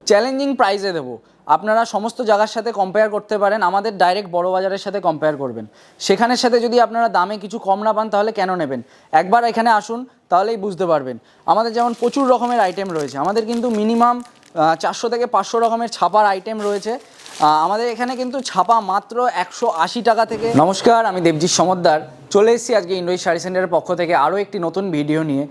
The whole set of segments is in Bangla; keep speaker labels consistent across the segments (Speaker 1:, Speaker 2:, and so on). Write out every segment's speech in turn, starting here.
Speaker 1: চ্যালেঞ্জিং প্রাইসে দেবো। আপনারা সমস্ত জায়গার সাথে কম্পেয়ার করতে পারেন, আমাদের ডাইরেক্ট বড় বাজারের সাথে কম্পেয়ার করবেন। সেখানের সাথে যদি আপনারা দামে কিছু কম না পান তাহলে কেন নেবেন? একবার এখানে আসুন, তাহলেই বুঝতে পারবেন। আমাদের যেমন প্রচুর রকমের আইটেম রয়েছে, আমাদের কিন্তু মিনিমাম 400 থেকে 500 রকমের ছাপার আইটেম রয়েছে। আমাদের এখানে কিন্তু ছাপা মাত্র 180 টাকা থেকে। নমস্কার, আমি দেবজিৎ সমদ্দার চলে এসেছি আজকে ইন্ডোইজ শাড়ি সেন্টারের পক্ষ থেকে আরও একটি নতুন ভিডিও নিয়ে।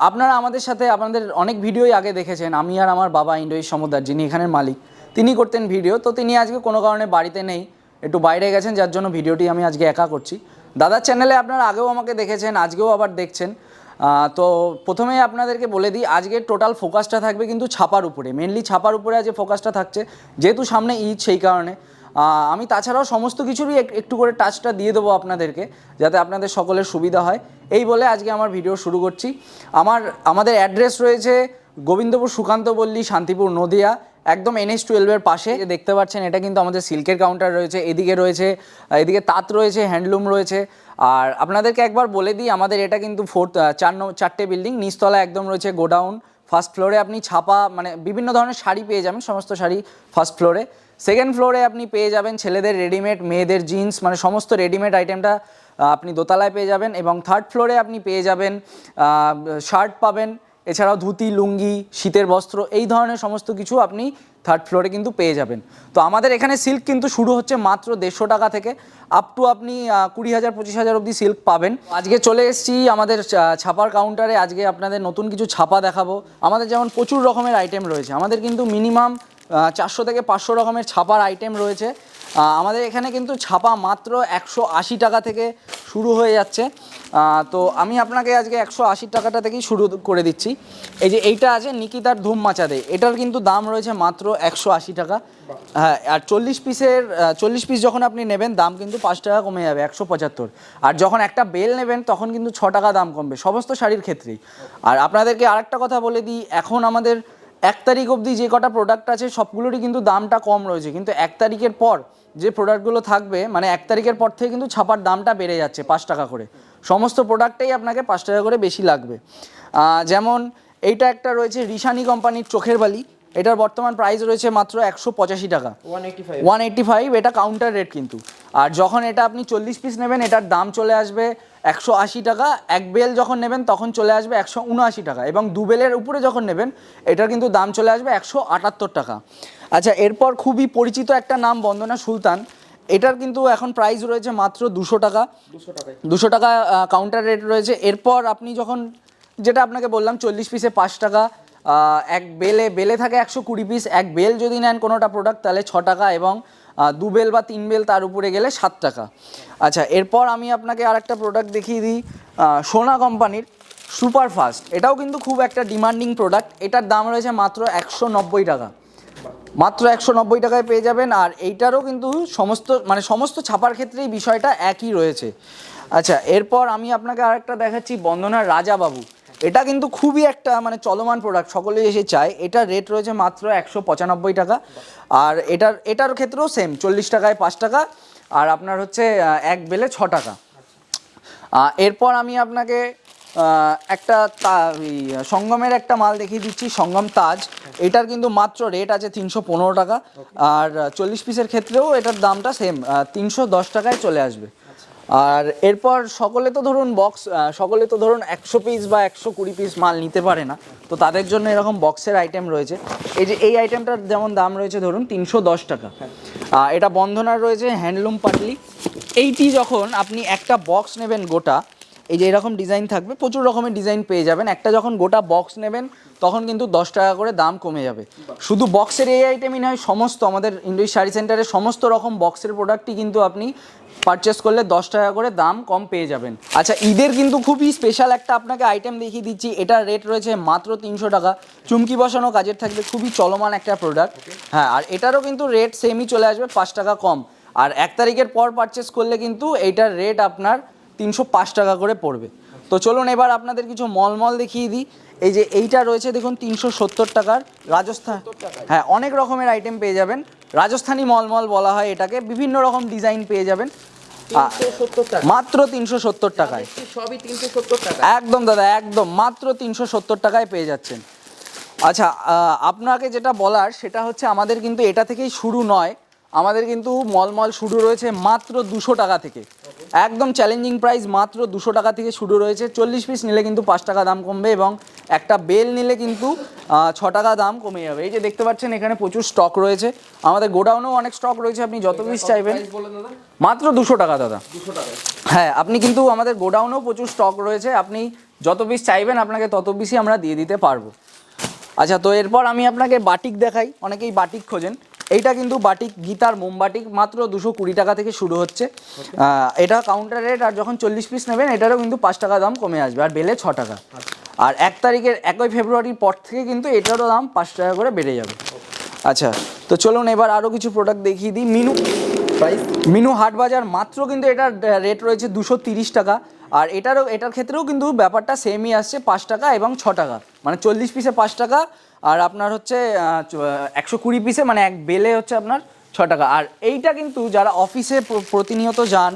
Speaker 1: আপনারা আমাদের সাথে আপনাদের অনেক ভিডিওই আগে দেখেছেন। আমি আর আমার বাবা ইন্ডোইজ সমদ্দার, যিনি এখানের মালিক, তিনি করতেন ভিডিও। তো তিনি আজকে কোনো কারণে বাড়িতে নেই, একটু বাইরে গেছেন, যার জন্য ভিডিওটি আমি আজকে একা করছি। দাদার চ্যানেলে আপনারা আগেও আমাকে দেখেছেন, আজকেও আবার দেখছেন। তো প্রথমেই আপনাদেরকে বলে দিই, আজকের টোটাল ফোকাসটা থাকবে কিন্তু ছাপার উপরে, মেনলি ছাপার উপরে আজকে ফোকাসটা থাকছে, যেহেতু সামনে ঈদ সেই কারণে। আমি তাছাড়াও সমস্ত কিছুরই একটু করে টাচটা দিয়ে দেবো আপনাদেরকে, যাতে আপনাদের সকলের সুবিধা হয়। এই বলে আজকে আমার ভিডিও শুরু করছি। আমাদের অ্যাড্রেস রয়েছে গোবিন্দপুর সুকান্ত পল্লী, শান্তিপুর, নদিয়া, একদম NH-12-এর পাশে। দেখতে পাচ্ছেন এটা কিন্তু আমাদের সিল্কের কাউন্টার রয়েছে, এদিকে তাঁত রয়েছে, হ্যান্ডলুম রয়েছে। আর আপনাদেরকে একবার বলে দিই, আমাদের এটা কিন্তু চারটে বিল্ডিং, নিচতলা একদম রয়েছে গোডাউন। ফার্স্ট ফ্লোরে আপনি ছাপা মানে বিভিন্ন ধরনের শাড়ি পেয়ে যাবেন, সমস্ত শাড়ি ফার্স্ট ফ্লোরে। সেকেন্ড ফ্লোরে আপনি পেয়ে যাবেন ছেলেদের রেডিমেড, মেয়েদের জিন্স, মানে সমস্ত রেডিমেড আইটেমটা আপনি দোতলায় পেয়ে যাবেন। এবং থার্ড ফ্লোরে আপনি পেয়ে যাবেন শার্ট পাবেন, এছাড়াও ধুতি, লুঙ্গি, শীতের বস্ত্র, এই ধরনের সমস্ত কিছু আপনি থার্ড ফ্লোরে কিন্তু পেয়ে যাবেন। তো আমাদের এখানে সিল্ক কিন্তু শুরু হচ্ছে মাত্র 150 টাকা থেকে, আপ টু আপনি 20,000 25,000 অবধি সিল্ক পাবেন। আজকে চলে এসেছি আমাদের ছাপার কাউন্টারে। আজকে আপনাদের নতুন কিছু ছাপা দেখাবো। আমাদের যেমন প্রচুর রকমের আইটেম রয়েছে, আমাদের কিন্তু মিনিমাম 400 থেকে 500 রকমের ছাপার আইটেম রয়েছে। আমাদের এখানে কিন্তু ছাপা মাত্র 180 টাকা থেকে শুরু হয়ে যাচ্ছে। তো আমি আপনাকে আজকে 180 টাকাটা থেকেই শুরু করে দিচ্ছি। এই যে এইটা আছে নিকিতার ধুম মাচাদে, এটার কিন্তু দাম রয়েছে মাত্র 180 টাকা। হ্যাঁ, আর 40 পিস যখন আপনি নেবেন দাম কিন্তু 5 টাকা কমে যাবে, 175। আর যখন একটা বেল নেবেন তখন কিন্তু 6 টাকা দাম কমবে, সমস্ত শাড়ির ক্ষেত্রেই। আর আপনাদেরকে আরেকটা কথা বলে দিই, এখন আমাদের 1 তারিখ অবধি যে কটা প্রোডাক্ট আছে সবগুলোরই কিন্তু দামটা কম রয়েছে, কিন্তু 1 তারিখের পর যে প্রোডাক্টগুলো থাকবে, মানে 1 তারিখের পর থেকে কিন্তু ছাপার দামটা বেড়ে যাচ্ছে 5 টাকা করে। সমস্ত প্রোডাক্টেই আপনাকে 5 টাকা করে বেশি লাগবে। যেমন এইটা একটা রয়েছে রিশানি কোম্পানির চোখের বালি, এটার বর্তমান প্রাইস রয়েছে মাত্র 185 টাকা, 185। এটা কাউন্টার রেট কিন্তু। আর যখন এটা আপনি 40 পিস নেবেন এটার দাম চলে আসবে 180 টাকা। এক বেল যখন নেবেন তখন চলে আসবে 179 টাকা, এবং দু বেলের উপরে যখন নেবেন এটার কিন্তু দাম চলে আসবে 178 টাকা। আচ্ছা, এরপর খুবই পরিচিত একটা নাম বন্দনা সুলতান, এটার কিন্তু এখন প্রাইস রয়েছে মাত্র 200 টাকা, 200 টাকা কাউন্টার রেট রয়েছে। এরপর আপনি যখন, যেটা আপনাকে বললাম, 40 পিসে 5 টাকা, এক বেলে থাকে 120 পিস, এক বেল যদি নেন কোনোটা প্রোডাক্ট তাহলে 6 টাকা, এবং 2 বেল বা 3 বেল তার উপরে গেলে 7 টাকা। আচ্ছা, এরপর আমি আপনাকে আরেকটা প্রোডাক্ট দেখিয়ে দিই, সোনা কোম্পানির সুপার ফাস্ট। এটাও কিন্তু খুব একটা ডিমান্ডিং প্রোডাক্ট, এটার দাম রয়েছে মাত্র 190 টাকা, মাত্র 190 টাকায় পেয়ে যাবেন। আর এইটারও কিন্তু সমস্ত ছাপার ক্ষেত্রেই বিষয়টা একই রয়েছে। আচ্ছা, এরপর আমি আপনাকে আরেকটা দেখাচ্ছি, বন্দনার রাজাবাবু। এটা কিন্তু খুবই একটা চলমান প্রোডাক্ট, সকলেই এসে চায়। এটার রেট রয়েছে মাত্র 195 টাকা। আর এটার ক্ষেত্রেও সেম, 40 টাকায় 5 টাকা, আর আপনার হচ্ছে এক বেলে 6 টাকা। এরপর আমি আপনাকে একটা সঙ্গমের একটা মাল দেখিয়ে দিচ্ছি, সঙ্গম তাজ। এটার কিন্তু মাত্র রেট আছে 315 টাকা, আর 40 পিসের ক্ষেত্রেও এটার দামটা সেম, 310 টাকায় চলে আসবে। আর এরপর সকলে তো ধরুন 100 পিস বা 120 পিস মাল নিতে পারে না, তো তাদের জন্য এরকম বক্সের আইটেম রয়েছে। এই যে এই আইটেমটার যেমন দাম রয়েছে ধরুন 310 টাকা। এটা বন্ধনার রয়েছে হ্যান্ডলুম পাটলি। এইটি যখন আপনি একটা বক্স নেবেন গোটা, এই যে এরকম ডিজাইন থাকবে, প্রচুর রকমের ডিজাইন পেয়ে যাবেন। একটা যখন গোটা বক্স নেবেন তখন কিন্তু 10 টাকা করে দাম কমে যাবে। শুধু বক্সের এই আইটেমই নয়, সমস্ত আমাদের ইন্ডোইজ শাড়ি সেন্টারে সমস্ত রকম বক্সের প্রোডাক্টই কিন্তু আপনি পারচেস করলে 10 টাকা করে দাম কম পেয়ে যাবেন। আচ্ছা, ঈদের কিন্তু খুবই স্পেশাল একটা আপনাকে আইটেম দেখিয়ে দিচ্ছি, এটার রেট রয়েছে মাত্র 300 টাকা। চুমকি বসানো কাজের থাকবে, খুবই চলমান একটা প্রোডাক্ট। হ্যাঁ, আর এটারও কিন্তু রেট সেমই চলে আসবে, 5 টাকা কম। আর 1 তারিখের পর পারচেস করলে কিন্তু এইটার রেট আপনার 305 টাকা করে পড়বে। তো চলুন এবার আপনাদের কিছু মলমল দেখিয়ে দিই। এই যে এইটা রয়েছে দেখুন 370 টাকার, রাজস্থান। হ্যাঁ, অনেক রকমের আইটেম পেয়ে যাবেন, রাজস্থানী মলমল বলা হয় এটাকে, বিভিন্ন রকম ডিজাইন পেয়ে যাবেন মাত্র 370 টাকায়।
Speaker 2: সবই 370 টাকা,
Speaker 1: একদম দাদা, একদম মাত্র 370 টাকায় পেয়ে যাচ্ছেন। আচ্ছা, আপনাকে যেটা বলার সেটা হচ্ছে আমাদের কিন্তু এটা থেকেই শুরু নয়, আমাদের কিন্তু মলমল শুরু রয়েছে মাত্র 200 টাকা থেকে। একদম চ্যালেঞ্জিং প্রাইস, মাত্র 200 টাকা থেকে শুরু রয়েছে। 40 পিস নিলে কিন্তু 5 টাকা দাম কমবে এবং একটা বেল নিলে কিন্তু 6 টাকা দাম কমে যাবে। এই যে দেখতে পাচ্ছেন এখানে প্রচুর স্টক রয়েছে, আমাদের গোডাউনেও অনেক স্টক রয়েছে, আপনি যত পিস চাইবেন। মাত্র 200 টাকা দাদা।
Speaker 2: 200 টাকা?
Speaker 1: হ্যাঁ, আপনি কিন্তু আমাদের গোডাউনেও প্রচুর স্টক রয়েছে, আপনি যত পিস চাইবেন আপনাকে তত পিসই আমরা দিয়ে দিতে পারবো। আচ্ছা, তো এরপর আমি আপনাকে বাটিক দেখাই, অনেকেই বাটিক খোঁজেন। এইটা কিন্তু বাটিক, গীতার মোমবাটিক, মাত্র 220 টাকা থেকে শুরু হচ্ছে। এটা কাউন্টার রেট, আর যখন 40 পিস নেবেন এটারও কিন্তু 5 টাকা দাম কমে আসবে, আর বেলে 6 টাকা। আর 1 ফেব্রুয়ারির পর থেকে কিন্তু এটারও দাম 5 টাকা করে বেড়ে যাবে। আচ্ছা, তো চলুন এবার আরও কিছু প্রোডাক্ট দেখিয়ে দিই। মিনু হাট বাজার, মাত্র কিন্তু এটার রেট রয়েছে 230 টাকা। আর এটার ক্ষেত্রেও কিন্তু ব্যাপারটা সেমই আসছে, 5 টাকা এবং 6 টাকা, মানে 40 পিসে 5 টাকা, আর আপনার হচ্ছে 120 পিসে, মানে এক বেলে হচ্ছে আপনার 6 টাকা। আর এইটা কিন্তু যারা অফিসে প্রতিনিয়ত যান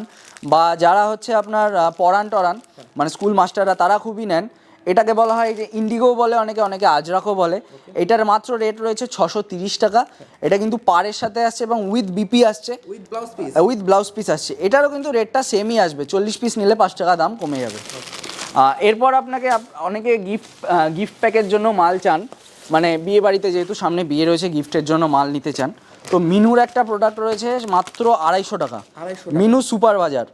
Speaker 1: বা যারা হচ্ছে আপনার পড়ান টরান, মানে স্কুল মাস্টাররা, তারা খুবই নেন। এটাকে বলা হয় যে ইন্ডিগো বলে অনেকে, অনেকে আজরাকও বলে। এটার মাত্র রেট রয়েছে 630 টাকা। এটা কিন্তু পাড়ের সাথে আসছে এবং উইথ বিপি আসছে, উইথ ব্লাউজ পিস আসছে। এটারও কিন্তু রেটটা সেমই আসবে, 40 পিস নিলে 5 টাকা দাম কমে যাবে। এরপর আপনাকে অনেকে গিফট প্যাকের জন্য মাল চান, মানে বিয়ে বাড়িতে যেহেতু সামনে বিয়ে রয়েছে, গিফটের জন্য মাল নিতে চান, তো মিনুর একটা প্রোডাক্ট রয়েছে মাত্র 250 টাকা। মিনু সুপার বাজার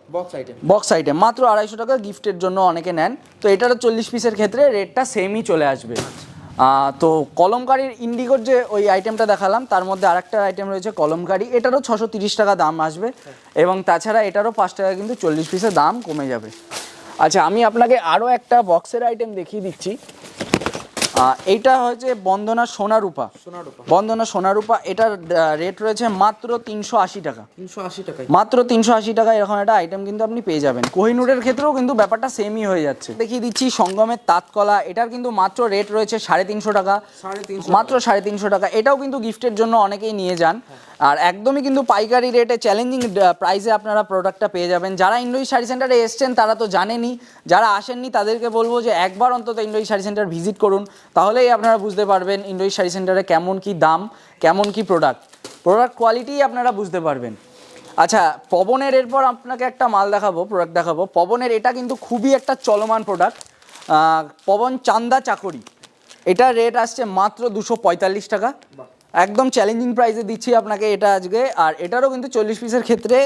Speaker 1: বক্স আইটেম, মাত্র 250 টাকা, গিফটের জন্য অনেকে নেন। তো এটারও 40 পিসের ক্ষেত্রে রেটটা সেমই চলে আসবে। তো কলমকারির ইন্ডিগোর যে ওই আইটেমটা দেখালাম, তার মধ্যে আরেকটা আইটেম রয়েছে কলমকারি, এটারও 630 টাকা দাম আসবে, এবং তাছাড়া এটারও 5 টাকা কিন্তু 40 পিসের দাম কমে যাবে। আচ্ছা, আমি আপনাকে আরও একটা বক্সের আইটেম দেখিয়ে দিচ্ছি। এইটা হচ্ছে বন্দনা সোনারূপা, বন্দনা সোনারূপা। এটার রেট রয়েছে মাত্র 380 টাকা।
Speaker 2: 380 টাকা,
Speaker 1: মাত্র 380 টাকা। এরকম একটা আইটেম কিন্তু আপনি পেয়ে যাবেন। কোহিনুরের ক্ষেত্রেও কিন্তু ব্যাপারটা সেমই হয়ে যাচ্ছে। দেখিয়ে দিচ্ছি সঙ্গমের তাঁতকলা, এটার কিন্তু মাত্র রেট রয়েছে 350 টাকা, মাত্র 350 টাকা। এটাও কিন্তু গিফটের জন্য অনেকেই নিয়ে যান, আর একদমই কিন্তু পাইকারি রেটে চ্যালেঞ্জিং প্রাইসে আপনারা প্রোডাক্টটা পেয়ে যাবেন। যারা ইন্ডোই শাড়ি সেন্টারে এসছেন তারা তো জানেনই, যারা আসেননি তাদেরকে বলবো যে একবার অন্তত ইন্ডোই শাড়ি সেন্টার ভিজিট করুন, তাহলেই আপনারা বুঝতে পারবেন ইন্ডোই শাড়ি সেন্টারে কেমন কি দাম, কেমন কি প্রোডাক্ট কোয়ালিটি আপনারা বুঝতে পারবেন। আচ্ছা, পবনের এরপর আপনাকে একটা মাল দেখাবো, প্রোডাক্ট দেখাবো। পবনের এটা কিন্তু খুবই একটা চলমান প্রোডাক্ট, পবন চান্দা চাকরি। এটার রেট আসছে মাত্র 245 টাকা। একদম চ্যালেঞ্জিং প্রাইসে দিচ্ছি আপনাকে এটা আজকে। আর এটারও কিন্তু 40 পিসের ক্ষেত্রে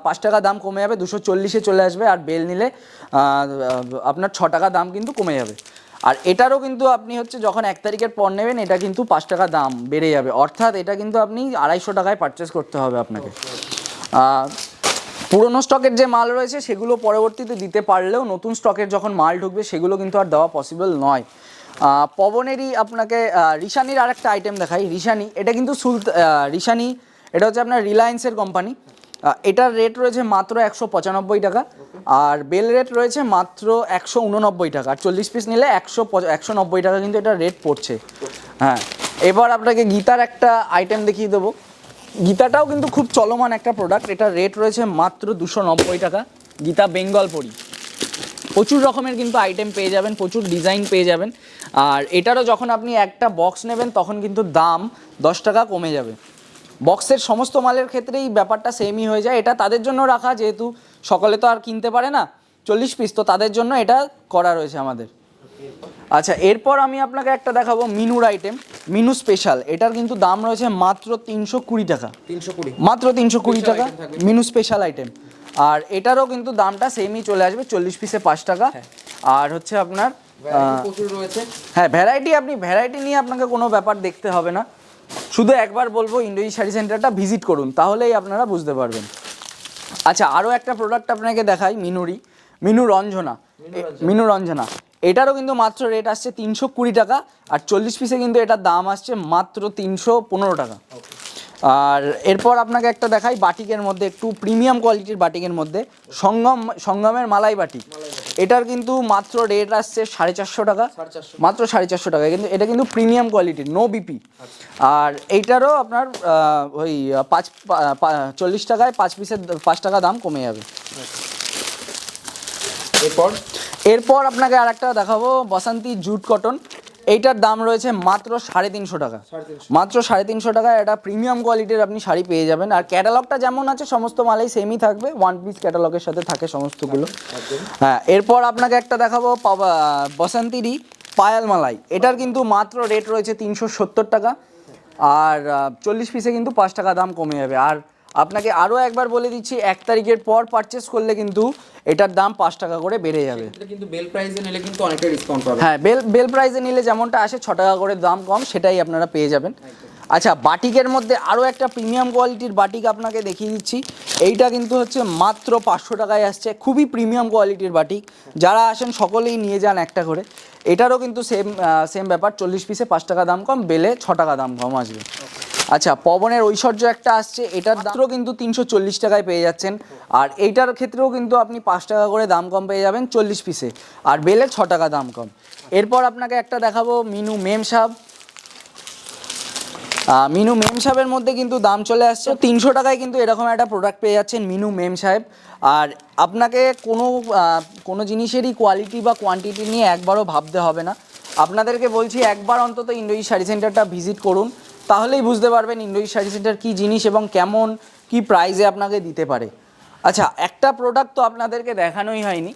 Speaker 1: 5 টাকা দাম কমে যাবে, 240-এ চলে আসবে। আর বেল নিলে আপনার 6 টাকা দাম কিন্তু কমে যাবে। আর এটারও কিন্তু আপনি হচ্ছে যখন 1 তারিখের পর নেবেন, এটা কিন্তু 5 টাকা দাম বেড়ে যাবে, অর্থাৎ এটা কিন্তু আপনি 250 টাকায় পারচেস করতে হবে আপনাকে। পুরনো স্টকের যে মাল রয়েছে সেগুলো পরবর্তীতে দিতে পারলেও নতুন স্টকের যখন মাল ঢুকবে সেগুলো কিন্তু আর দেওয়া পসিবল নয়। পবনেরই আপনাকে রিশানির আরেকটা আইটেম দেখাই। রিশানি, এটা কিন্তু রিশানি, এটা হচ্ছে আপনার রিলায়েন্সের কোম্পানি। এটার রেট রয়েছে মাত্র 195 টাকা, আর বেল রেট রয়েছে মাত্র 189 টাকা। আর 40 পিস নিলে 190 টাকা কিন্তু এটা রেট পড়ছে। হ্যাঁ, এবার আপনাকে গীতার একটা আইটেম দেখিয়ে দেবো। গীতাটাও কিন্তু খুব চলমান একটা প্রোডাক্ট, এটার রেট রয়েছে মাত্র 290 টাকা। গীতা বেঙ্গল পরি, প্রচুর রকমের কিন্তু আইটেম পেয়ে যাবেন, প্রচুর ডিজাইন পেয়ে যাবেন। আর এটারও যখন আপনি একটা বক্স নেবেন তখন কিন্তু দাম 10 টাকা কমে যাবে। বক্সের সমস্ত মালের ক্ষেত্রেই ব্যাপারটা সেমই হয়ে যায়। এটা তাদের জন্য রাখা, যেহেতু সকলে তো আর কিনতে পারে না 40 পিস, তো তাদের জন্য এটা করা রয়েছে আমাদের। আচ্ছা, এরপর আমি আপনাকে একটা দেখাবো মিনুর আইটেম, মিনু স্পেশাল। এটার কিন্তু দাম রয়েছে মাত্র 320 টাকা, মাত্র 320 টাকা মিনু স্পেশাল আইটেম। আর এটারও কিন্তু দামটা সেমই চলে আসবে, 40 পিসে 5 টাকা। আর হচ্ছে আপনার
Speaker 2: প্রচুর রয়েছে।
Speaker 1: হ্যাঁ, ভ্যারাইটি নিয়ে আপনাকে কোনো ব্যাপার দেখতে হবে না, শুধু একবার বলবো ইন্ডোই শাড়ি সেন্টারটা ভিজিট করুন, তাহলেই আপনারা বুঝতে পারবেন। আচ্ছা, আরও একটা প্রোডাক্ট আপনাকে দেখাই, মিনু রঞ্জনা। এটারও কিন্তু মাত্র রেট আসছে 320 টাকা, আর 40 পিসে কিন্তু এটার দাম আসছে মাত্র 315 টাকা। আর এরপর আপনাকে একটা দেখাই বাটিকের মধ্যে, একটু প্রিমিয়াম কোয়ালিটির বাটিকের মধ্যে, সঙ্গমের মালাই বাটিক। এটার কিন্তু মাত্র রেট আসছে 450 টাকা, মাত্র 450 টাকা। কিন্তু এটা কিন্তু প্রিমিয়াম কোয়ালিটির, নো বিপি। আর এইটারও আপনার ওই 40 টাকায় 5 পিসের 5 টাকা দাম কমে যাবে। এরপর আপনাকে আর একটা দেখাবো বসন্তী জুট কটন। এইটার দাম রয়েছে মাত্র 350 টাকা। মাত্র 350 টাকায় একটা প্রিমিয়াম কোয়ালিটির আপনি শাড়ি পেয়ে যাবেন। আর ক্যাটালগটা যেমন আছে সমস্ত মালাই সেমই থাকবে, ওয়ান পিস ক্যাটালগের সাথে থাকে সমস্তগুলো। হ্যাঁ, এরপর আপনাকে একটা দেখাবো বসন্তিরি পায়াল মালাই। এটার কিন্তু মাত্র রেট রয়েছে 370 টাকা, আর 40 পিসে কিন্তু 5 টাকা দাম কমে যাবে। আর আপনাকে আরও একবার বলে দিচ্ছি, 1 তারিখের পর পারচেস করলে কিন্তু এটার দাম 5 টাকা করে বেড়ে যাবে।
Speaker 2: এটা কিন্তু বেল প্রাইসে নিলে কিন্তু অনেকটা ডিসকাউন্ট পাবেন।
Speaker 1: হ্যাঁ, বেল প্রাইসে নিলে যেমনটা আসে 6 টাকা করে দাম কম, সেটাই আপনারা পেয়ে যাবেন। আচ্ছা, বাটিকের মধ্যে আরও একটা প্রিমিয়াম কোয়ালিটির বাটিক আপনাকে দেখিয়ে দিচ্ছি। এইটা কিন্তু হচ্ছে মাত্র 500 টাকায় আসছে, খুবই প্রিমিয়াম কোয়ালিটির বাটিক। যারা আসেন সকলেই নিয়ে যান একটা করে। এটারও কিন্তু সেম ব্যাপার, 40 পিসে 5 টাকা দাম কম, বেলে 6 টাকা দাম কম আসবে। আচ্ছা, পবনের ঐশ্বর্য একটা আসছে, এটার দামও কিন্তু 340 টাকায় পেয়ে যাচ্ছেন। আর এইটার ক্ষেত্রেও কিন্তু আপনি 5 টাকা করে দাম কম পেয়ে যাবেন 40 পিসে, আর বেলের 6 টাকা দাম কম। এরপর আপনাকে একটা দেখাবো মিনু মেমসাব। মিনু মেম সাহেবের মধ্যে কিন্তু দাম চলে আসছে 300 টাকায়, কিন্তু এরকম একটা প্রোডাক্ট পেয়ে যাচ্ছেন মিনু মেম সাহেব। আর আপনাকে কোনো জিনিসেরই কোয়ালিটি বা কোয়ান্টিটি নিয়ে একবারও ভাবতে হবে না। আপনাদেরকে বলছি, একবার অন্তত ইন্দ্রজিৎ শাড়ি সেন্টারটা ভিজিট করুন, তাহলেই বুঝতে পারবেন ইন্দ্রজিৎ শাড়ি সেন্টার কী জিনিস এবং কেমন কি প্রাইসে আপনাকে দিতে পারে। আচ্ছা, একটা প্রোডাক্ট তো আপনাদেরকে দেখানোই হয়নি।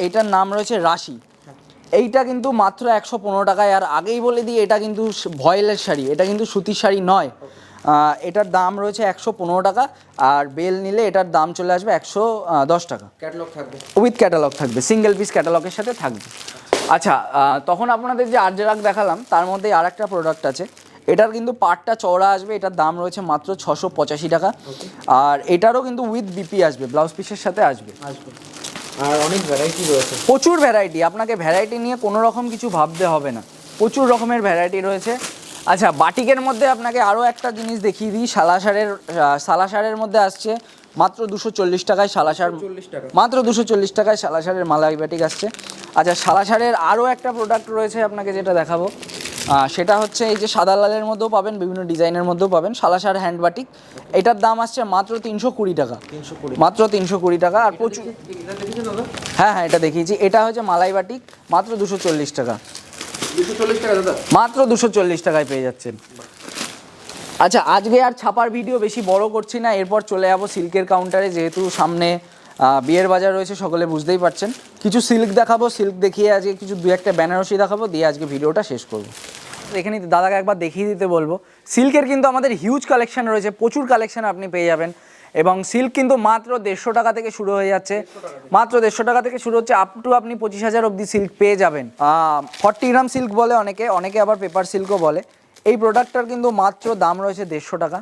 Speaker 1: এইটার নাম রয়েছে রাশি। এইটা কিন্তু মাত্র 115 টাকায়। আর আগেই বলে দিই, এটা কিন্তু ভয়েলের শাড়ি, এটা কিন্তু সুতির শাড়ি নয়। এটার দাম রয়েছে 115 টাকা, আর বেল নিলে এটার দাম চলে আসবে 110 টাকা।
Speaker 2: ক্যাটালগ থাকবে,
Speaker 1: উইথ ক্যাটালগ থাকবে, সিঙ্গেল পিস ক্যাটালগের সাথে থাকবে। আচ্ছা, তখন আপনাদের যে আরজেরাক দেখালাম তার মধ্যে আর একটা প্রোডাক্ট আছে। এটার কিন্তু পাটটা চওড়া আসবে, এটার দাম রয়েছে মাত্র 685 টাকা। আর এটারও কিন্তু উইথ বিপি আসবে, ব্লাউজ পিসের সাথে আসবে।
Speaker 2: আর অনেক ভ্যারাইটি রয়েছে,
Speaker 1: প্রচুর ভ্যারাইটি, আপনাকে ভ্যারাইটি নিয়ে কোনো রকম কিছু ভাবতে হবে না, প্রচুর রকমের ভ্যারাইটি রয়েছে। আচ্ছা, বাটিকের মধ্যে আপনাকে আরও একটা জিনিস দেখিয়ে দিই। সালাসারের মধ্যে আসছে মাত্র 240 টাকায় সালাসার, মাত্র 240 টাকায় সালাসারের মালাই বাটিক আসছে। আচ্ছা, সালাসারের আরও একটা প্রোডাক্ট রয়েছে আপনাকে যেটা দেখাবো, সেটা হচ্ছে এই যে সাদা লালের মধ্যেও পাবেন, বিভিন্ন ডিজাইনের মধ্যেও পাবেন সালাসার হ্যান্ড বাটিক। এটার দাম আসছে মাত্র 320 টাকা, মাত্র 320 টাকা। আর প্রচুর, হ্যাঁ, এটা দেখিয়েছি। এটা হচ্ছে মালাই বাটিক, মাত্র 240 টাকা,
Speaker 2: 240 টাকা দাদা,
Speaker 1: মাত্র 240 টাকায় পেয়ে যাচ্ছেন। আচ্ছা, আজকে আর ছাপার ভিডিও বেশি বড় করছি না, এরপর চলে যাবো সিল্কের কাউন্টারে। যেহেতু সামনে বিয়ের বাজার রয়েছে, সকলে বুঝতেই পারছেন। কিছু সিল্ক দেখাবো, সিল্ক দেখিয়ে আজকে কিছু দু একটা বেনারসি দেখাবো, দিয়ে আজকে ভিডিওটা শেষ করবো। এখানে দাদাকে একবার দেখিয়ে দিতে বলবো। সিল্কের কিন্তু আমাদের হিউজ কালেকশন রয়েছে, প্রচুর কালেকশন আপনি পেয়ে যাবেন। এবং সিল্ক কিন্তু মাত্র 150 টাকা থেকে শুরু হয়ে যাচ্ছে, মাত্র 150 টাকা থেকে শুরু হচ্ছে, আপ টু আপনি 25,000 অবধি সিল্ক পেয়ে যাবেন। 40 গ্রাম সিল্ক বলে অনেকে আবার পেপার সিল্কও বলে। এই প্রোডাক্টটার কিন্তু মাত্র দাম রয়েছে 150 টাকা।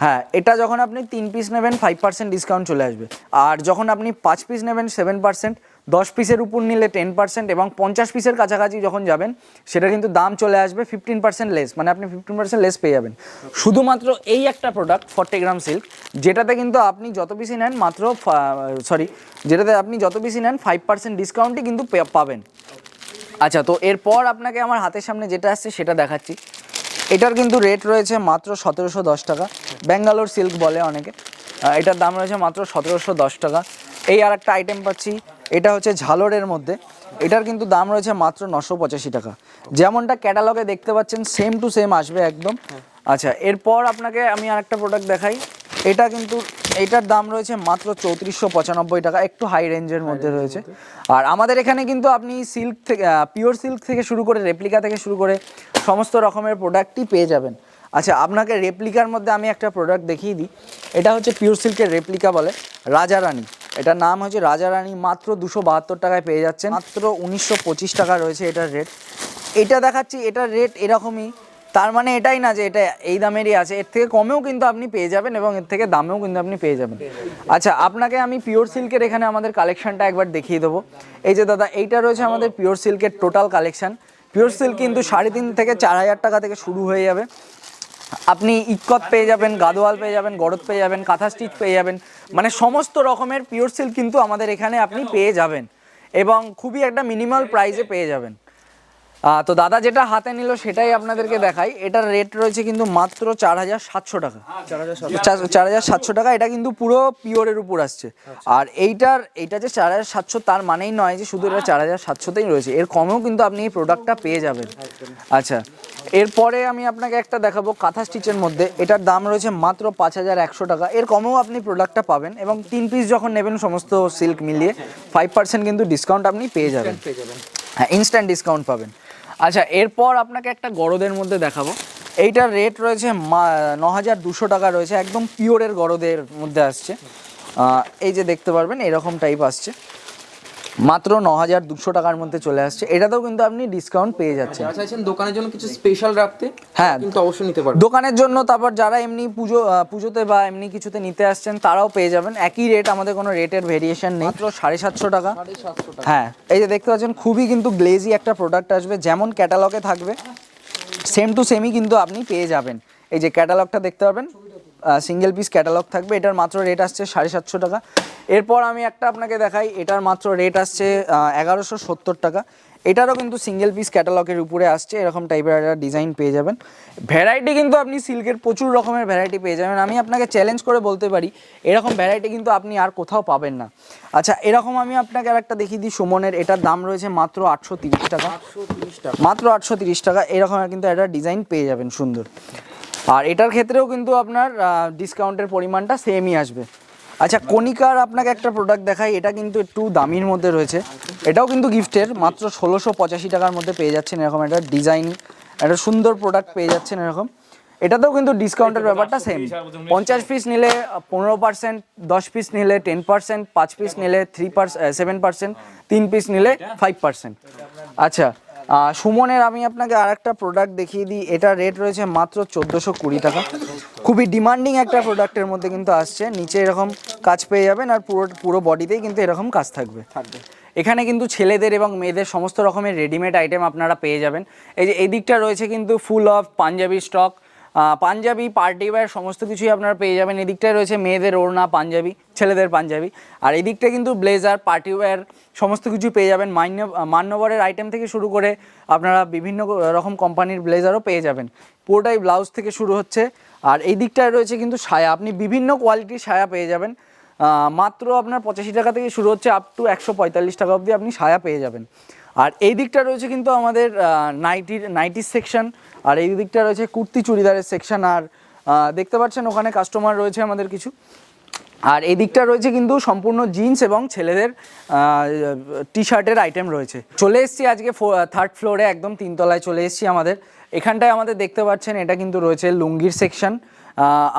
Speaker 1: হ্যাঁ, এটা যখন আপনি 3 পিস নেবেন 5% ডিসকাউন্ট চলে আসবে। আর যখন আপনি 5 পিস নেবেন 7%, 10 পিসের উপর নিলে 10%, এবং 50 পিসের কাছাকাছি যখন যাবেন সেটা কিন্তু দাম চলে আসবে 15% লেস, মানে আপনি 15% লেস পেয়ে যাবেন। শুধুমাত্র এই একটা প্রোডাক্ট 40 গ্রাম সিল্ক, যেটাতে কিন্তু আপনি যত পিসই নেন যেটাতে আপনি যত পিসই নেন 5% ডিসকাউন্টই কিন্তু পাবেন। আচ্ছা, তো এরপর আপনাকে আমার হাতের সামনে যেটা আসছে সেটা দেখাচ্ছি। এটার কিন্তু রেট রয়েছে মাত্র 1710 টাকা, ব্যাঙ্গালোর সিল্ক বলে অনেকে। এটার দাম রয়েছে মাত্র 1710 টাকা। এই আর একটা আইটেম পাচ্ছি, এটা হচ্ছে ঝালরের মধ্যে, এটার কিন্তু দাম রয়েছে মাত্র 985 টাকা। যেমনটা ক্যাটালগে দেখতে পাচ্ছেন সেম টু সেম আসবে একদম। আচ্ছা, এরপর আপনাকে আমি আর একটা প্রোডাক্ট দেখাই। এটার দাম রয়েছে মাত্র 3495 টাকা, একটু হাই রেঞ্জের মধ্যে রয়েছে। আর আমাদের এখানে কিন্তু আপনি সিল্ক থেকে, পিওর সিল্ক থেকে শুরু করে রেপ্লিকা থেকে শুরু করে সমস্ত রকমের প্রোডাক্টই পেয়ে যাবেন। আচ্ছা, আপনাকে রেপ্লিকার মধ্যে আমি একটা প্রোডাক্ট দেখিয়ে দিই। এটা হচ্ছে পিওর সিল্কের রেপ্লিকা বলে, রাজারানী। এটার নাম হচ্ছে রাজারানী, মাত্র 272 টাকায় পেয়ে যাচ্ছেন, মাত্র 1925 টাকা রয়েছে এটার রেট। এটা দেখাচ্ছি, এটার রেট এরকমই, তার মানে এটাই না যে এটা এই দামেরই আছে, এর থেকে কমেও কিন্তু আপনি পেয়ে যাবেন এবং এর থেকে দামেও কিন্তু আপনি পেয়ে যাবেন। আচ্ছা, আপনাকে আমি পিওর সিল্কের এখানে আমাদের কালেকশনটা একবার দেখিয়ে দেবো। এই যে দাদা, এইটা রয়েছে আমাদের পিওর সিল্কের টোটাল কালেকশন। পিওর সিল্ক কিন্তু 3,500 থেকে 4,000 টাকা থেকে শুরু হয়ে যাবে। আপনি ইক্কত পেয়ে যাবেন, গাদোয়াল পেয়ে যাবেন, গরদ পেয়ে যাবেন, কাঁথা স্টিচ পেয়ে যাবেন, মানে সমস্ত রকমের পিওর সিল্ক কিন্তু আমাদের এখানে আপনি পেয়ে যাবেন এবং খুবই একটা মিনিমাল প্রাইসে পেয়ে যাবেন। তো দাদা যেটা হাতে নিল সেটাই আপনাদেরকে দেখাই। এটার রেট রয়েছে কিন্তু মাত্র 4700 টাকা। 4700 টাকা। এটা কিন্তু পুরো পিওরের উপর আসছে। আর এইটা যে 4700 তার মানেই নয় যে শুধু এটা 4700তেই রয়েছে, এর কমেও কিন্তু আপনি এই প্রোডাক্টটা পেয়ে যাবেন। আচ্ছা, এরপরে আমি আপনাকে একটা দেখাবো কাঁথা স্টিচের মধ্যে। এটার দাম রয়েছে মাত্র 5100 টাকা। এর কমেও আপনি প্রোডাক্টটা পাবেন এবং 3 পিস যখন নেবেন সমস্ত সিল্ক মিলিয়ে 5% কিন্তু ডিসকাউন্ট আপনি পেয়ে যাবেন। হ্যাঁ, ইনস্ট্যান্ট ডিসকাউন্ট পাবেন। আচ্ছা, এরপর আপনাকে একটা গরদের মধ্যে দেখাবো। এইটার রেট রয়েছে 9200 টাকা রয়েছে, একদম পিওরের গরদের মধ্যে আসছে। এই যে দেখতে পারবেন এরকম টাইপ আসছে, মাত্র 9200 টাকার মধ্যে চলে আসছে। এটাতেও কিন্তু আপনি ডিসকাউন্ট পেয়ে যাচ্ছেন।
Speaker 2: যারা চাইছেন দোকানের জন্য কিছু স্পেশাল রাখতে,
Speaker 1: হ্যাঁ
Speaker 2: কিন্তু অবশ্যই নিতে পারবেন।
Speaker 1: দোকানের জন্য, তারপর যারা এমনি পুজোতে বা এমনি কিছুতে নিতে আসছেন তারাও পেয়ে যাবেন। একই রেট, আমাদের কোনো রেটের ভেরিয়েশন নেই। মাত্র 750 টাকা।
Speaker 2: 750 টাকা।
Speaker 1: হ্যাঁ, এই যে দেখতে পাচ্ছেন খুবই কিন্তু গ্লেজি একটা প্রোডাক্ট আসবে, যেমন ক্যাটালগে থাকবে সেম টু সেমই কিন্তু আপনি পেয়ে যাবেন। এই যে ক্যাটালগটা দেখতে পাবেন, সিঙ্গেল পিস ক্যাটালগ থাকবে। এটার মাত্র রেট আসছে 750 টাকা। এরপর আমি একটা আপনাকে দেখাই, এটার মাত্র রেট আসছে 1170 টাকা। এটারও কিন্তু সিঙ্গেল পিস ক্যাটালগের উপরে আসছে, এরকম টাইপের একটা ডিজাইন পেয়ে যাবেন। ভ্যারাইটি কিন্তু আপনি সিল্কের প্রচুর রকমের ভ্যারাইটি পেয়ে যাবেন। আমি আপনাকে চ্যালেঞ্জ করে বলতে পারি এরকম ভ্যারাইটি কিন্তু আপনি আর কোথাও পাবেন না। আচ্ছা, এরকম আমি আপনাকে আর একটা দেখিয়ে দিই সুমনের। এটার দাম রয়েছে মাত্র 830 টাকা।
Speaker 2: 830 টাকা।
Speaker 1: মাত্র 830 টাকা। এরকম কিন্তু একটা ডিজাইন পেয়ে যাবেন সুন্দর। আর এটার ক্ষেত্রেও কিন্তু আপনার ডিসকাউন্টের পরিমাণটা সেমই আসবে। আচ্ছা, কণিকার আপনাকে একটা প্রোডাক্ট দেখাই। এটা কিন্তু একটু দামির মধ্যে রয়েছে, এটাও কিন্তু গিফটের। মাত্র 1685 টাকার মধ্যে পেয়ে যাচ্ছেন এরকম একটা ডিজাইন, একটা সুন্দর প্রোডাক্ট পেয়ে যাচ্ছেন এরকম। এটাতেও কিন্তু ডিসকাউন্টের ব্যাপারটা সেম। 50 পিস নিলে 15%, 10 পিস নিলে 10%, 5 পিস নিলে 7%, 3 পিস নিলে 5%। আচ্ছা, সুমনের আমি আপনাকে আর একটা প্রোডাক্ট দেখিয়ে দিই। এটার রেট রয়েছে মাত্র 1420 টাকা। খুবই ডিমান্ডিং একটা প্রোডাক্টের মধ্যে কিন্তু আসছে। নিচে এরকম কাজ পেয়ে যাবেন আর পুরো বডিতেই কিন্তু এরকম কাজ থাকবে। এখানে কিন্তু ছেলেদের এবং মেয়েদের সমস্ত রকমের রেডিমেড আইটেম আপনারা পেয়ে যাবেন। এই যে এই দিকটা রয়েছে কিন্তু full of Punjabi stock, Punjabi party wear সমস্ত কিছুই আপনারা পেয়ে যাবেন। এদিকটায় রয়েছে মেয়েদের ওড়না পাঞ্জাবি, ছেলেদের পাঞ্জাবি। আর এদিকটা কিন্তু ব্লেজার পার্টি ওয়্যার সমস্ত কিছু পেয়ে যাবেন। মান্যবরের আইটেম থেকে শুরু করে আপনারা বিভিন্ন রকম কোম্পানির ব্লেজারও পেয়ে যাবেন। পুরোটাই ব্লাউজ থেকে শুরু হচ্ছে। আর এই দিকটায় রয়েছে কিন্তু সায়া, আপনি বিভিন্ন কোয়ালিটির সায়া পেয়ে যাবেন। মাত্র আপনার 85 টাকা থেকে শুরু হচ্ছে, আপ টু 145 টাকা অবধি আপনি সায়া পেয়ে যাবেন। আর এই দিকটা রয়েছে কিন্তু আমাদের নাইটির সেকশন, আর এই দিকটা রয়েছে কুর্তি চুড়িদারের সেকশন। আর দেখতে পাচ্ছেন ওখানে কাস্টমার রয়েছে আমাদের কিছু। আর এই দিকটা রয়েছে কিন্তু সম্পূর্ণ জিন্স এবং ছেলেদের টি শার্টের আইটেম রয়েছে। চলে এসেছি আজকে 3rd ফ্লোরে, একদম 3 তলায় চলে এসেছি। আমাদের এখানটায় আমাদের দেখতে পাচ্ছেন এটা কিন্তু রয়েছে লুঙ্গির সেকশন।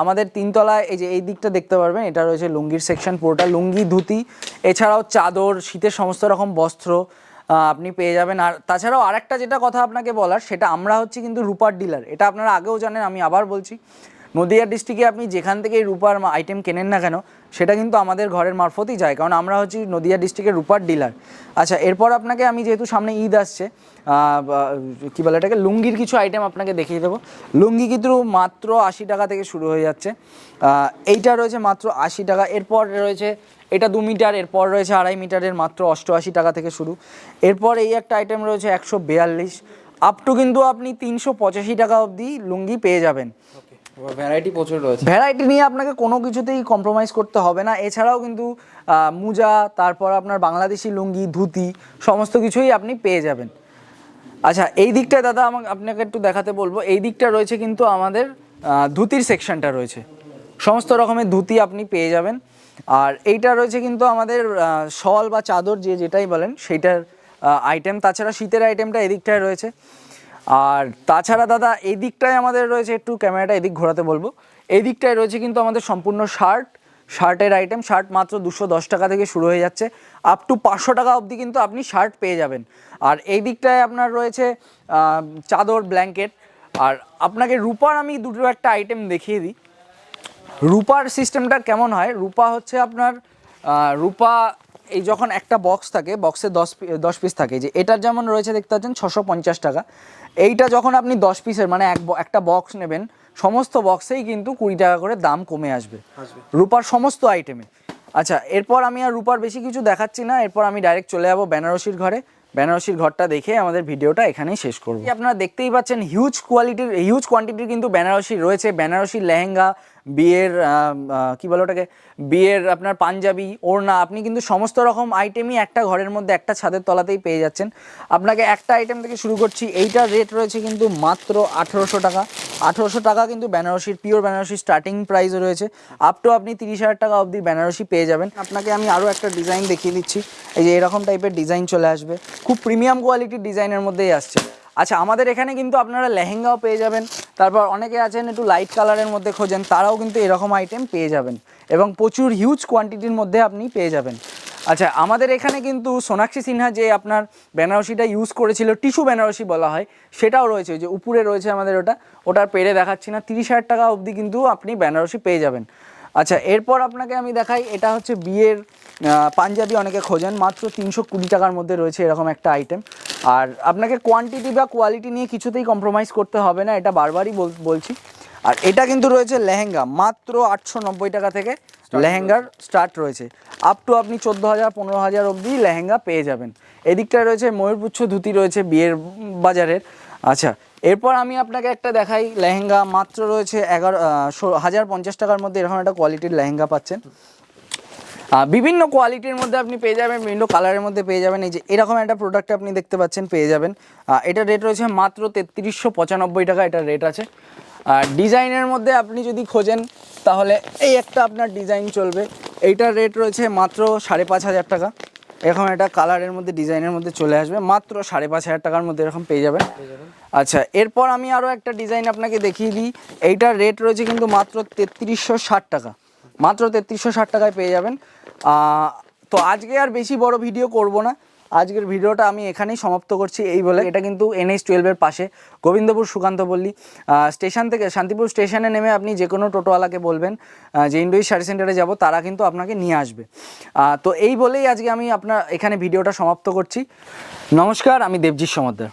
Speaker 1: আমাদের 3 তলায় এই যে এই দিকটা দেখতে পারবেন, এটা রয়েছে লুঙ্গির সেকশন, পুরোটা লুঙ্গি ধুতি, এছাড়াও চাদর, শীতের সমস্ত রকম বস্ত্র আপনি পেয়ে যাবেন। আর তাছাড়াও আরেকটা যেটা কথা আপনাকে বলার, সেটা আমরা হচ্ছে কিন্তু রূপার ডিলার। এটা আপনারা আগেও জানেন, আমি আবার বলছি, নদিয়া ডিস্ট্রিক্টে আপনি যেখান থেকে রূপার আইটেম কেনেন না কেন সেটা কিন্তু আমাদের ঘরের মারফতই যায়, কারণ আমরা হচ্ছি নদিয়া ডিস্ট্রিক্টের রূপার ডিলার। আচ্ছা, এরপর আপনাকে আমি যেহেতু সামনে ঈদ আসছে, কী বলে এটাকে, লুঙ্গির কিছু আইটেম আপনাকে দেখিয়ে দেবো। লুঙ্গি কিন্তু মাত্র 80 টাকা থেকে শুরু হয়ে যাচ্ছে। এইটা রয়েছে মাত্র 80 টাকা। এরপর রয়েছে এটা 2 মিটার, এরপর রয়েছে 2.5 মিটারের মাত্র 88 টাকা থেকে শুরু। এরপর এই একটা আইটেম রয়েছে 142, আপ টু কিন্তু আপনি 385 টাকা অবধি লুঙ্গি পেয়ে যাবেন।
Speaker 2: ভ্যারাইটি প্রচুর রয়েছে।
Speaker 1: ভ্যারাইটি নিয়ে আপনাকে কোনো কিছুতেই কম্প্রোমাইজ করতে হবে না। এছাড়াও কিন্তু মোজা, তারপর আপনার বাংলাদেশি লুঙ্গি, ধুতি সমস্ত কিছুই আপনি পেয়ে যাবেন। আচ্ছা, এই দিকটায় দাদা আপনাকে একটু দেখাতে বলবো। এই দিকটা রয়েছে কিন্তু আমাদের ধুতির সেকশনটা রয়েছে, সমস্ত রকমের ধুতি আপনি পেয়ে যাবেন। আর এইটা রয়েছে কিন্তু আমাদের শল বা চাদর, যেটাই বলেন সেইটার আইটেম। তাছাড়া শীতের আইটেমটা এদিকটায় রয়েছে। আর তাছাড়া দাদা এই দিকটায় আমাদের রয়েছে, একটু ক্যামেরাটা এদিক ঘোরাতে বলবো, এই দিকটায় রয়েছে কিন্তু আমাদের সম্পূর্ণ শার্টের আইটেম। শার্ট মাত্র 210 টাকা থেকে শুরু হয়ে যাচ্ছে, আপ টু 500 টাকা অবধি কিন্তু আপনি শার্ট পেয়ে যাবেন। আর এই দিকটায় আপনার রয়েছে চাদর, ব্ল্যাঙ্কেট। আর আপনাকে রূপার আমি দুটো একটা আইটেম দেখিয়ে দিই। রূপার সিস্টেমটা কেমন হয়, রূপা হচ্ছে আপনার রূপা এই যখন একটা বক্স থাকে, বক্সে 10 পিস থাকে, যে এটার যেমন রয়েছে দেখতে পাচ্ছেন 650 টাকা। এইটা যখন আপনি 10 পিসের মানে একটা বক্স নেবেন, সমস্ত বক্সেই কিন্তু 20 টাকা করে দাম কমে আসবে রূপার সমস্ত আইটেমে। আচ্ছা, এরপর আমি আর রূপার বেশি কিছু দেখাচ্ছি না, এরপর আমি ডাইরেক্ট চলে যাবো বেনারসির ঘরে। বেনারসির ঘরটা দেখে আমাদের ভিডিওটা এখানেই শেষ করব। আপনারা দেখতেই পাচ্ছেন হিউজ কোয়ান্টিটির কিন্তু বেনারসি রয়েছে। বেনারসির লেহেঙ্গা, বিয়ের কী বলে ওটাকে, বিয়ের আপনার পাঞ্জাবি, ওড়না, আপনি কিন্তু সমস্ত রকম আইটেমই একটা ঘরের মধ্যে একটা ছাদের তলাতেই পেয়ে যাচ্ছেন। আপনাকে একটা আইটেম থেকে শুরু করছি। এইটার রেট রয়েছে কিন্তু মাত্র 1800 টাকা। 1800 টাকা কিন্তু বেনারসির, পিওর বেনারসির স্টার্টিং প্রাইস রয়েছে। আপ টু আপনি 30,000 টাকা অবধি বেনারসি পেয়ে যাবেন। আপনাকে আমি আরও একটা ডিজাইন দেখিয়ে দিচ্ছি। এই যে এরকম টাইপের ডিজাইন চলে আসবে, খুব প্রিমিয়াম কোয়ালিটির ডিজাইনের মধ্যেই আসছে। আচ্ছা, আমাদের এখানে কিন্তু আপনারা লেহেঙ্গাও পেয়ে যাবেন। তারপর অনেকে আছেন একটু লাইট কালারের মধ্যে খোঁজেন, তারাও কিন্তু এরকম আইটেম পেয়ে যাবেন এবং প্রচুর হিউজ কোয়ান্টিটির মধ্যে আপনি পেয়ে যাবেন। আচ্ছা, আমাদের এখানে কিন্তু সোনাক্ষী সিনহা যে আপনার বেনারসিটা ইউজ করেছিল, টিস্যু বেনারসি বলা হয়, সেটাও রয়েছে। যে উপরে রয়েছে আমাদের ওটার পেরে দেখাচ্ছি না, 30,000 টাকা অবধি কিন্তু আপনি বেনারসি পেয়ে যাবেন। আচ্ছা, এরপর আপনাকে আমি দেখাই, এটা হচ্ছে বিয়ের পাঞ্জাবি অনেকে খোঁজেন, মাত্র 320 টাকার মধ্যে রয়েছে এরকম একটা আইটেম। আর আপনাকে কোয়ান্টিটি বা কোয়ালিটি নিয়ে কিছুতেই কম্প্রোমাইজ করতে হবে না, এটা বারবারই বলছি। আর এটা কিন্তু রয়েছে লেহেঙ্গা, মাত্র 890 টাকা থেকে লেহেঙ্গার স্টার্ট রয়েছে। আপ টু আপনি 14,000 15,000 অবধি লেহেঙ্গা পেয়ে যাবেন। এদিকটায় রয়েছে ময়ূরপুচ্ছ ধুতি রয়েছে বিয়ের বাজারের। আচ্ছা, এরপর আমি আপনাকে একটা দেখাই লেহেঙ্গা, মাত্র রয়েছে 1050 টাকার মধ্যে এরকম একটা কোয়ালিটির লেহেঙ্গা পাচ্ছেন। বিভিন্ন কোয়ালিটির মধ্যে আপনি পেয়ে যাবেন, বিভিন্ন কালারের মধ্যে পেয়ে যাবেন। এই যে এরকম একটা প্রোডাক্ট আপনি দেখতে পাচ্ছেন, পেয়ে যাবেন। এটার রেট রয়েছে মাত্র 3395 টাকা, এটার রেট আছে। আর ডিজাইনের মধ্যে আপনি যদি খোঁজেন তাহলে এই একটা আপনার ডিজাইন চলবে, এইটার রেট রয়েছে মাত্র 5,500 টাকা। এরকম একটা কালারের মধ্যে ডিজাইনের মধ্যে চলে আসবে, মাত্র 5,500 টাকার মধ্যে এরকম পেয়ে যাবেন। আচ্ছা, এরপর আমি আরও একটা ডিজাইন আপনাকে দেখিয়ে দিই। এইটার রেট রয়েছে কিন্তু মাত্র 3360 টাকা, মাত্র 3360 টাকায় পেয়ে যাবেন। তো আজকে আর বেশি বড় ভিডিও করব না, আজকের ভিডিওটা আমি এখানেই সমাপ্ত করছি। এই বলে, এটা কিন্তু NH-12-এর পাশে গোবিন্দপুর সুকান্তপল্লী স্টেশন থেকে, শান্তিপুর স্টেশনে নেমে আপনি যে কোনো টোটোওয়ালাকে বলবেন যে ইন্ডোইশ শাড়ি সেন্টারে যাব, তারা কিন্তু আপনাকে নিয়ে আসবে। তো এই বলেই আজকে আমি আপনার এখানে ভিডিওটা সমাপ্ত করছি। নমস্কার, আমি দেবজিৎ সমাদ্দার।